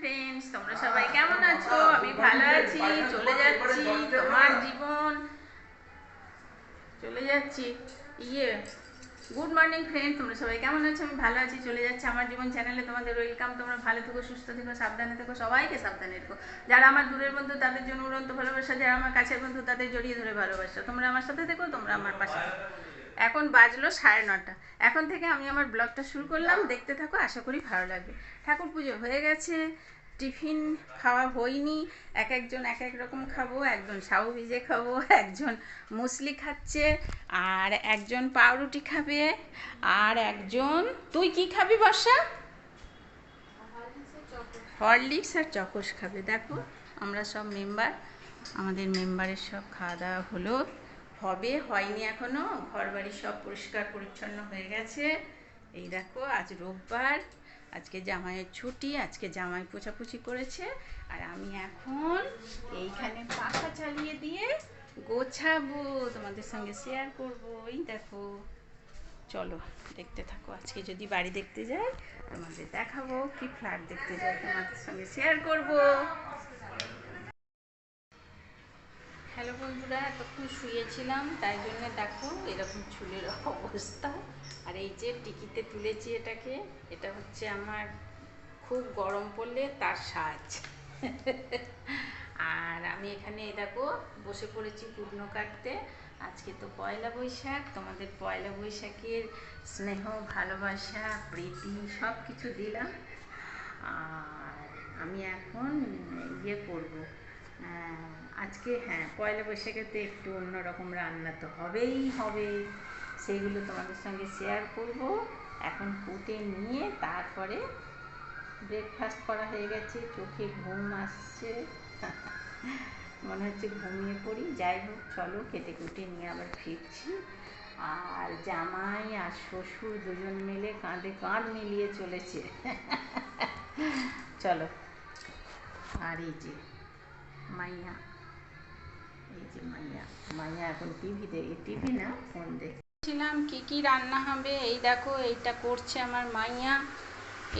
Friends, তোমরা সবাই কেমন আছো? আমি ভালো আছি। চলে যাচ্ছি তোমার জীবন, চলে যাচ্ছি গুড মর্নিং ফ্রেন্ড, তোমরা সবাই কেমন আছো? আমি ভালো আছি। চলে যাচ্ছে আমার জীবন চ্যানেলে তোমাদের ওয়েলকাম। তোমরা ভালো থেকো, সুস্থ থেকো, সাবধানে থেকো, সবাইকে সাবধানে থেকো। যারা আমার দূরের বন্ধু তাদের জন্য উড়ন্ত ভালোবাসা, যারা আমার কাছের বন্ধু তাদের জড়িয়ে ধরে ভালোবাসা। তোমরা আমার সাথে থেকো, তোমরা আমার পাশে থেকো। এখন বাজলো 9:30। এখন থেকে আমি আমার ব্লগটা শুরু করলাম, দেখতে থাকো, আশা করি ভালো লাগবে। ঠাকুর পুজো হয়ে গেছে, টিফিন খাওয়া হয়নি। একজন এক এক রকম খাবো, একজন সাবু ভিজে খাবো, একজন মুসলি খাচ্ছে, আর একজন পাউরুটি খাবে, আর একজন তুই কি খাবি বর্ষা? হরলিক্স আর চকোস খাবে। দেখো আমরা সব মেম্বার, আমাদের মেম্বারের সব খাওয়া দাওয়া হলো, হয়নি এখনো। ঘর বাড়ি সব পরিষ্কার পরিচ্ছন্ন হয়ে গেছে। এই দেখো আজ রোববার, আজকে জামাইয়ের ছুটি, আজকে জামাই পোছাপুছি করেছে, আর আমি এখন এইখানে পাখা চালিয়ে দিয়ে গোছাবো, তোমাদের সঙ্গে শেয়ার করবো। এই দেখো, চলো দেখতে থাকো। আজকে যদি বাড়ি দেখতে যাই তোমাদের দেখাবো, কি ফ্ল্যাট দেখতে যাই তোমাদের সঙ্গে শেয়ার করবো। হ্যালো বন্ধুরা, এতক্ষণ শুয়েছিলাম, তাই জন্য দেখো এরকম চুলের অবস্থা। আর এই যে টিকিতে তুলেছি এটাকে, এটা হচ্ছে আমার খুব গরম পড়লে তার সাজ। আর আমি এখানে দেখো বসে পড়েছি কুটনো কাটতে। আজকে তো পয়লা বৈশাখ, তোমাদের পয়লা বৈশাখের স্নেহ, ভালোবাসা, প্রীতি সব কিছু দিলাম। আর আমি এখন করবো আজকে, হ্যাঁ পয়লা বৈশাখেতে একটু অন্যরকম রান্না তো হবেই হবে, সেইগুলো তোমাদের সঙ্গে শেয়ার করব। এখন কুটে নিয়ে তারপরে ব্রেকফাস্ট করা হয়ে গেছে, চোখে ঘুম আসছে, মনে হচ্ছে ঘুমিয়ে পড়ি। যাই হোক চলো, কেটে কুটে নিয়ে আবার ফিরছি। আর জামাই আর শ্বশুর দুজন মিলে কাঁধে কাঁধ মিলিয়ে চলেছে। চলো। আর এই যে মাইয়া, এই যে মাইয়া, মাইয়া এখন টিভি না ফোন দেখছিলাম কি কি রান্না হবে। এই দেখো এইটা করছে আমার মাইয়া।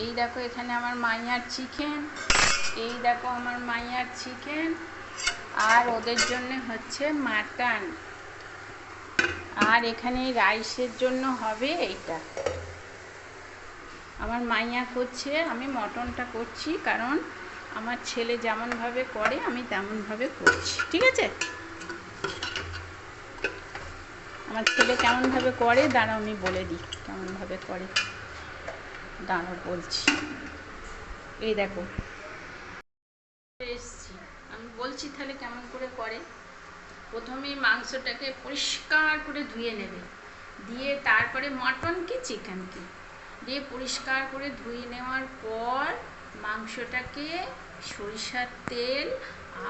এই দেখো এখানে আমার মাইয়ার চিকেন, এই দেখো আমার মাইয়ার চিকেন, আর ওদের জন্য হচ্ছে মাটন, আর এখানে রাইসের জন্য হবে এইটা। আমার মাইয়া করছে, আমি মটনটা করছি, কারণ আমার ছেলে যেমনভাবে করে আমি তেমনভাবে করছি, ঠিক আছে? আমার ছেলে কেমনভাবে করে দাঁড়াও আমি বলে দিই, কেমনভাবে করে দাঁড়াও বলছি। এই দেখো এসছি, আমি বলছি তাহলে কেমন করে করে। প্রথমে মাংসটাকে পরিষ্কার করে ধুয়ে নেবে, দিয়ে তারপরে মটন কি চিকেন কি দিয়ে পরিষ্কার করে ধুয়ে নেওয়ার পর মাংসটাকে সরিষার তেল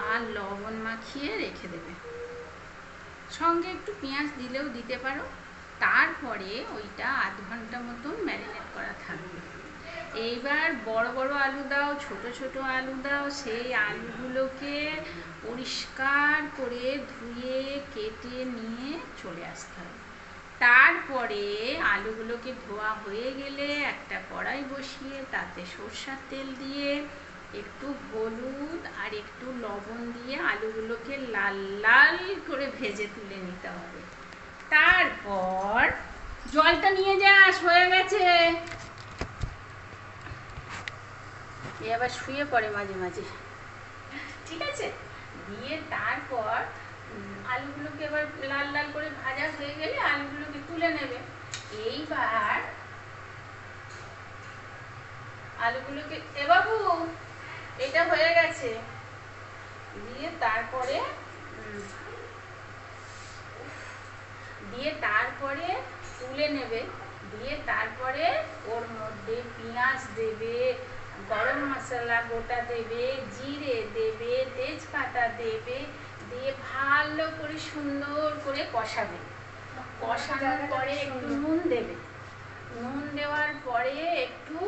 আর লবণ মাখিয়ে রেখে দেবে, সঙ্গে একটু পেঁয়াজ দিলেও দিতে পারো। তারপরে ওইটা আধ ঘন্টা মতন ম্যারিনেট করা থাকবে। এইবার বড় বড় আলু দাও, ছোট ছোট আলু দাও, সেই আলুগুলোকে পরিষ্কার করে ধুয়ে কেটে নিয়ে চলে আসতে হবে। তারপরে আলুগুলোকে ধোয়া হয়ে গেলে একটা কড়াই বসিয়ে তাতে সরষের তেল দিয়ে একটু হলুদ আর একটু লবণ দিয়ে আলুগুলোকে লাল লাল করে ভেজে তুলে নিতে হবে। তারপর জলটা নিয়ে যাস, হয়ে গেছে। এ আবার শুয়ে পড়ে মাঝে মাঝে, ঠিক আছে? দিয়ে তারপর আলুগুলোকে এবার লাল লাল করে ভাজা হয়ে গেলে আলুগুলোকে তুলে নেবে। এইবার আলুগুলোকে, এ বাবু এটা হয়ে গেছে, দিয়ে তারপরে তুলে নেবে। দিয়ে তারপরে ওর মধ্যে পেঁয়াজ দেবে, গরম মশলা গোটা দেবে, জিরে দেবে, তেজপাতা দেবে, দিয়ে ভালো করে সুন্দর করে কষাবে। কষানোর পরে একটু নুন দেবে, নুন দেওয়ার পরে একটু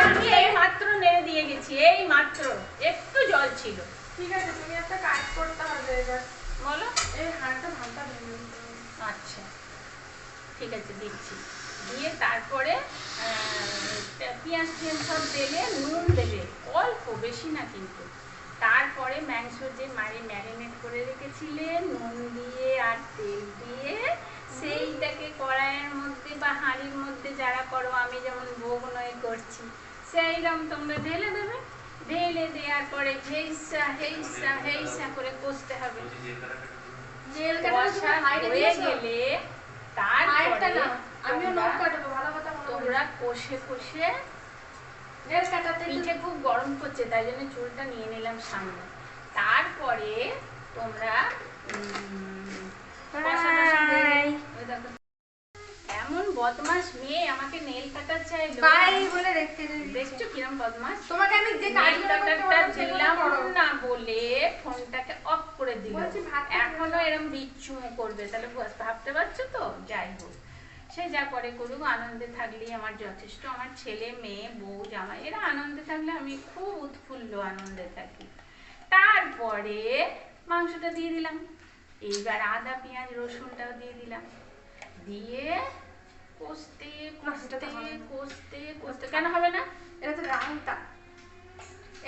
আমি এই মাত্র নেড়ে দিয়ে গেছি, এই মাত্র একটু জল ছিল। ঠিক আছে, তুমি একটা কাজ করতে হবে এবার, বলো। এই হাঁড়টা ভাঙটা ভেঙে, আচ্ছা ঠিক আছে দিচ্ছি। দিয়ে তারপরে পেঁয়াজ টিয়াজ সব দেবে, নুন দেবে অল্প, বেশি না কিন্তু। তারপরে মাংস যে ম্যারিনেট করে রেখেছিলে নুন দিয়ে আর তেল দিয়ে, সেইটাকে কড়াইয়ের মধ্যে বা হাঁড়ির মধ্যে যারা করো, আমি যেমন ভোগ নয় করছি, সেইরকম তোমরা ঢেলে দেবে। ঢেলে দেওয়ার পরে হেইসা হেইসা হেইসা করে কষতে হবে। কষা হয়ে গেলে তারপরে তোমরা কষে কষে, পিঠে খুব গরম করছে তাই জন্য চুলটা নিয়ে নিলাম সামনে। তারপরে তোমরা এমন বদমাস মেয়ে আমাকে নেল কাটার চাইলো, বলে রেখে দেখছো কিরম বদমাস। তোমাকে আমি যে নেল কাটারটা দিলাম না বলে ফোনটাকে অফ করে দিল। এখনো এরম বিচ্ছুমো করবে, তাহলে ভাবতে পারছো তো। যাই হোক, সে যা করে করুক, আনন্দে থাকলেই আমার যথেষ্ট। আমার ছেলে মেয়ে বউ জামাই এরা আনন্দে থাকলে আমি খুব উৎফুল্ল আনন্দে থাকি। তারপরে মাংসটা দিয়ে দিলাম, এইবার আদা পেঁয়াজ রসুনটাও দিয়ে দিলাম, দিয়ে কষতে কষতে কষতে কষতে। কেন হবে না? এটা তো রাংটা,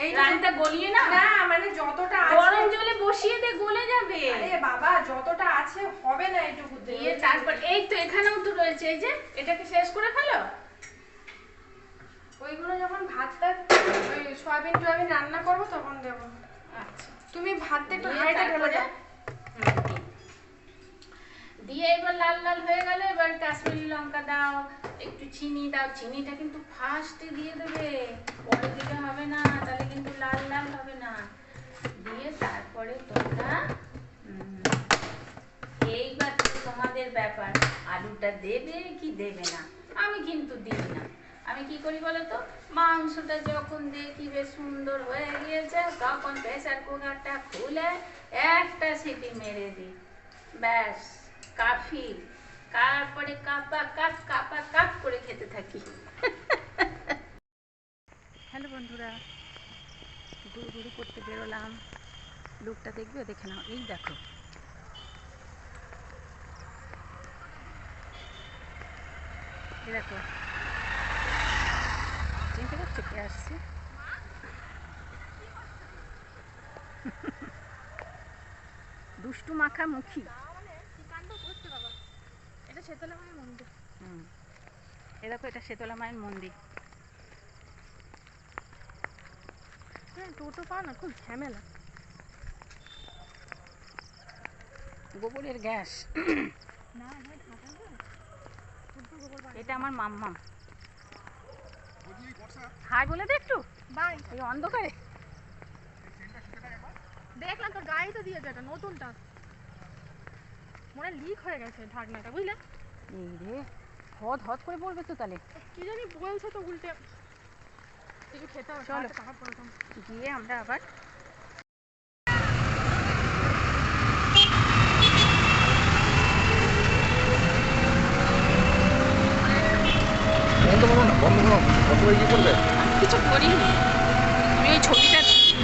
এই রাংটা গলিয়ে না, না মানে যতটা আছে গরম জলে বসিয়ে দে, গলে যাবে। আরে বাবা যতটা আছে হবে না এটুকু দিয়ে তারপর এই তো এখানেও তো রয়েছে, এই যে এটাকে শেষ করে ফেলো। ওইগুলো যখন ভাতটা ওই সয়াবিন রান্না করবো তখন দেবো। আচ্ছা, তুমি ভাতটা একটু হাইটা ঢেলে দাও। দিয়ে এবার লাল লাল হয়ে গেল, এবার কাশ্মীরি লঙ্কা দাও, একটু চিনি দাও। চিনিটা কিন্তু ফার্স্টে দিয়ে দেবে, পরে দিলে হবে না, তাহলে কিন্তু লাল লাল হবে না। দিয়ে তারপরে তোমরা এইবার তোমাদের ব্যাপার, আলুটা দেবে কি দেবে না। আমি কিন্তু দিই না। আমি কি করি বলো তো, মাংসটা যখন দেখি বেশ সুন্দর হয়ে গিয়েছে তখন প্রেসার কুকারটা খুলে একটা সিটি মেরে দিই, ব্যাস কাফি। তারপরে কাপা কাপ করে খেতে থাকি। হ্যালো বন্ধুরা, গুড়ি করতে বেরোলাম। লুকটা দেখবে, দেখে নাও। এই দেখো, এই দেখো, চিনতে পারছো কে আসছে? দুষ্টু মাখা মুখী। এটা শেতলা মায়ের মন্দির। এই দেখো, এটা শেতলা মায়ের মন্দির। হ্যাঁ, টোটো পাও না, খুব ঝামেলা। গোবরের গ্যাস। এটা আমার মাম্মা। হাই বলে দে একটু, বাই। এই অন্ধকারে দেখলাম তোর গায়ে তো দিয়েছে, এটা নতুনটা মনে লিক হয়ে গেছে ঢাকনাটা, বুঝলে? এই রে, হদ হদ করে বলবে তো তাহলে। কি জানি বলছে তো উল্টে, কিছু খেতে হবে। চলো গিয়ে আমরা আবার কিছু করিনি। আমি ওই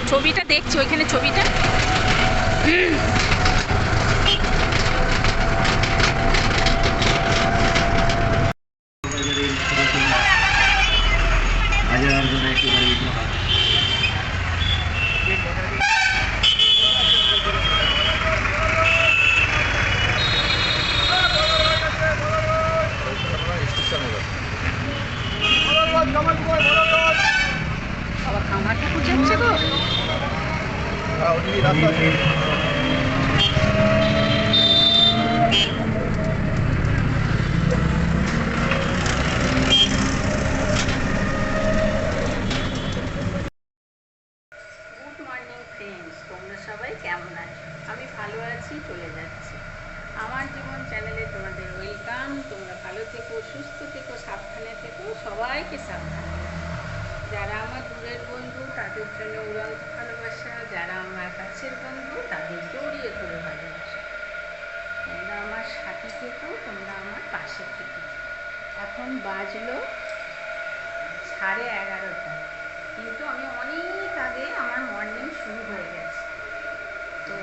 ছবিটা দেখছি, ওইখানে ছবিটা। আবার খামার ঠাকুর যাচ্ছে গো। গুড মর্নিং ফ্রেন্ডস, তোমরা সবাই কেমন আছো? আমি ভালো আছি, চলে যাচ্ছি। আমার জীবন চ্যানেলে তোমাদের ওয়েলকাম। তোমরা ভালো থেকো, সুস্থ থেকো, সাবধানে থেকো, সবাইকে সাবধানে। যারা আমার দূরের বন্ধু তাদের জন্য উড়ন্ত ভালোবাসা, যারা আমার কাছের বন্ধু তাদের জড়িয়ে ধরে ভালোবাসা। তোমরা আমার সাথে থেকো, তোমরা আমার পাশে থেকো। এখন বাজলো 11:30, কিন্তু আমি অনেক আগে আমার মর্নিং শুরু হয়ে গেছে। তো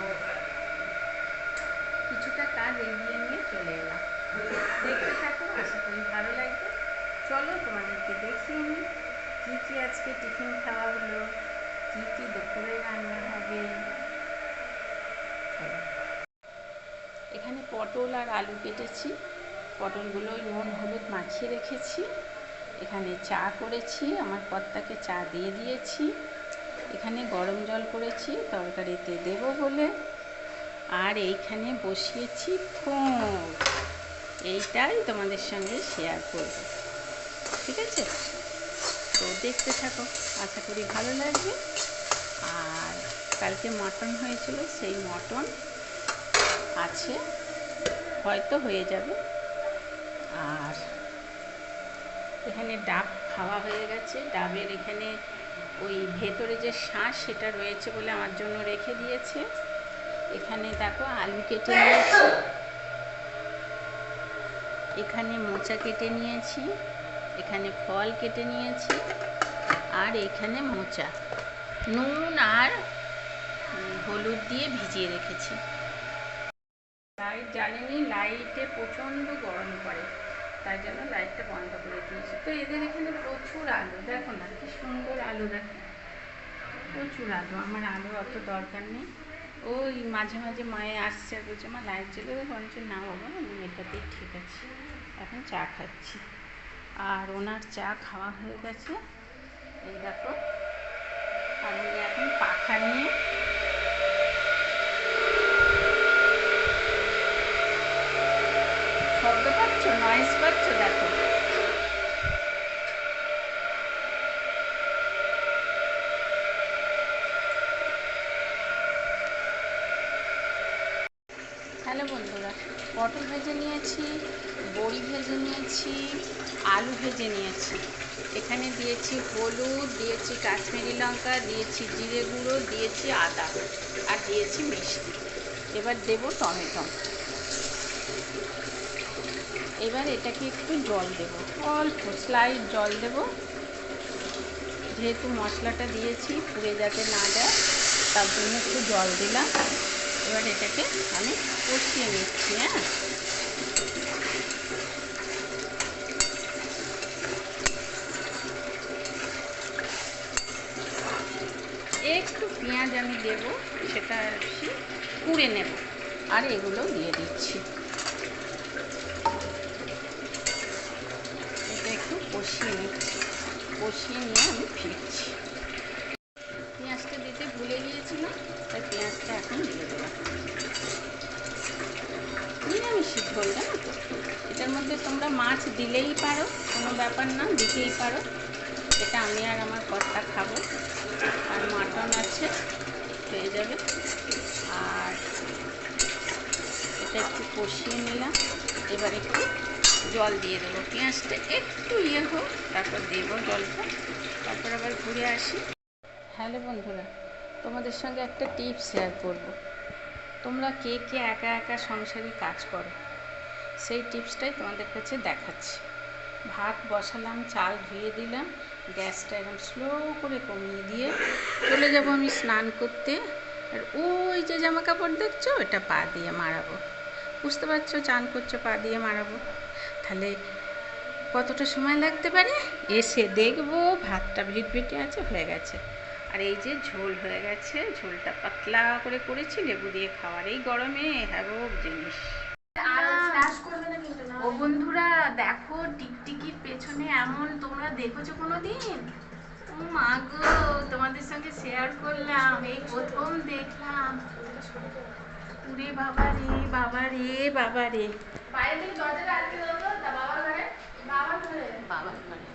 কিছুটা কাজ এগিয়ে নিয়ে চলে এলাম। দেখতে থাকো, আশা করি ভালো লাগবে। চলো তোমাদেরকে দেখিয়ে নিই কী কী আজকে টিফিন খাওয়া হলো, কী কী দুপুরে রান্না হবে। চলো, এখানে পটল আর আলু কেটেছি, পটলগুলো নুন হলুদ মাখিয়ে রেখেছি। এখানে চা করেছি, আমার কর্তাকে চা দিয়ে দিয়েছি। এখানে গরম জল করেছি তরকারিতে দেব বলে। আর এইখানে বসিয়েছি ফোন, এইটাই তোমাদের সঙ্গে শেয়ার করব, ঠিক আছে? তো দেখতে থাকো, আশা করি ভালো লাগবে। আর কালকে মটন হয়েছিল, সেই মটন আছে, হয়তো হয়ে যাবে। আর এখানে ডাব খাওয়া হয়ে গেছে, ডাবের এখানে ওই ভেতরে যে শাঁস সেটা রয়েছে বলে আমার জন্য রেখে দিয়েছে। এখানে দেখো আলু কেটে নিয়েছি, এখানে মোচা কেটে নিয়েছি, এখানে ফল কেটে নিয়েছি, আর এখানে মোচা নুন আর হলুদ দিয়ে ভিজিয়ে রেখেছি। লাইট জ্বালেনি, লাইটে প্রচণ্ড গরম করে, তাই জন্য লাইটটা বন্ধ করে দিয়েছি। তো এদের এখানে প্রচুর আলু, দেখো না কি সুন্দর আলু, দেখো প্রচুর আলু। আমার আলু অত দরকার নেই। ওই মাঝে মাঝে মায়ে আসছে আর বলছে মা লাইট জ্বেলে দেবো, আমি বলছি না বাবা আমি এটাতেই ঠিক আছে। এখন চা খাচ্ছি, আর ওনার চা খাওয়া হয়ে গেছে, এই দেখো। আর উনি এখন পাখা নিয়ে শব্দ পাচ্ছ, নয়েজ পাচ্ছ, দেখো। হ্যালো বন্ধুরা, পটল ভেজে নিয়েছি, বড়ি ভেজে নিয়েছি, আলু ভেজে নিয়েছি। এখানে দিয়েছি হলুদ, দিয়েছি কাশ্মীরি লঙ্কা, দিয়েছি জিরে গুঁড়ো, দিয়েছি আদা, আর দিয়েছি মিষ্টি। এবার দেব টমেটো। এবার এটাকে একটু জল দেব, অল্প স্লাইড জল দেব, যেহেতু মশলাটা দিয়েছি পুড়ে যাতে না যায় তার জন্য একটু জল দিলাম। এবার এটাকে আমি কষিয়ে নিচ্ছি। হ্যাঁ, একটু পেঁয়াজ আমি দেব, সেটা কুড়ে নেব, আর এগুলো দিয়ে দিচ্ছি। এটা একটু কষিয়ে নিচ্ছি, কষিয়ে নিয়ে আমি ফিরছি। পেঁয়াজটা দিতে ভুলে গিয়েছিলাম, তাই পেঁয়াজটা এখন দিয়ে দেবো। নিরামিষই ঝোল, জানো তো, এটার মধ্যে তোমরা মাছ দিলেই পারো, কোনো ব্যাপার না, দিতেই পারো। এটা আমি আর আমার কর্তা খাবো, আর মাটন আছে, হয়ে যাবে। আর এটা একটু কষিয়ে নিলাম, এবার একটু জল দিয়ে দেবো। পেঁয়াজটা একটু হোক, তারপর দেবো জলটা, তারপর আবার ঘুরে আসি। হ্যালো বন্ধুরা, তোমাদের সঙ্গে একটা টিপস শেয়ার করব। তোমরা কে কে একা একা সংসারে কাজ করো, সেই টিপসটাই তোমাদের কাছে দেখাচ্ছি। ভাত বসালাম, চাল ধুয়ে দিলাম, গ্যাসটা একদম স্লো করে কমিয়ে দিয়ে চলে যাব আমি স্নান করতে। আর ওই যে জামা কাপড় দেখছো, এটা পা দিয়ে মারাবো, বুঝতে পারছো, চান করছো পা দিয়ে মারাবো, তাহলে কতটা সময় লাগতে পারে। এসে দেখবো ভাতটা ভিটভিটে আছে, হয়ে গেছে। আর এই যে ঝোল হয়ে গেছে, ঝোলটা পাতলা করে করেছি, লেবু দিয়ে খাওয়ার এই গরমে হ্যাবক জিনিস। ও বন্ধুরা দেখো, টিকটিকির পেছনে এমন তোমরা দেখেছো কোনোদিন? ও মা গো, তোমাদের সঙ্গে শেয়ার করলাম, এই প্রথম দেখলাম। উরে বাবা রে বাবা রে বাবা রে, বাইরে থেকে দরজাটা আটকে দাও তো, বাবার ঘরে, বাবার ঘরে, বাবার ঘরে।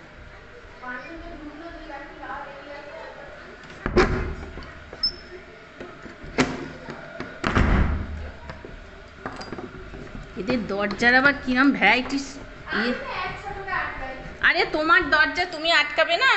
এদের দরজার আবার কিরম ভ্যারাইটিস। আরে তোমার দরজা তুমি আটকাবে না?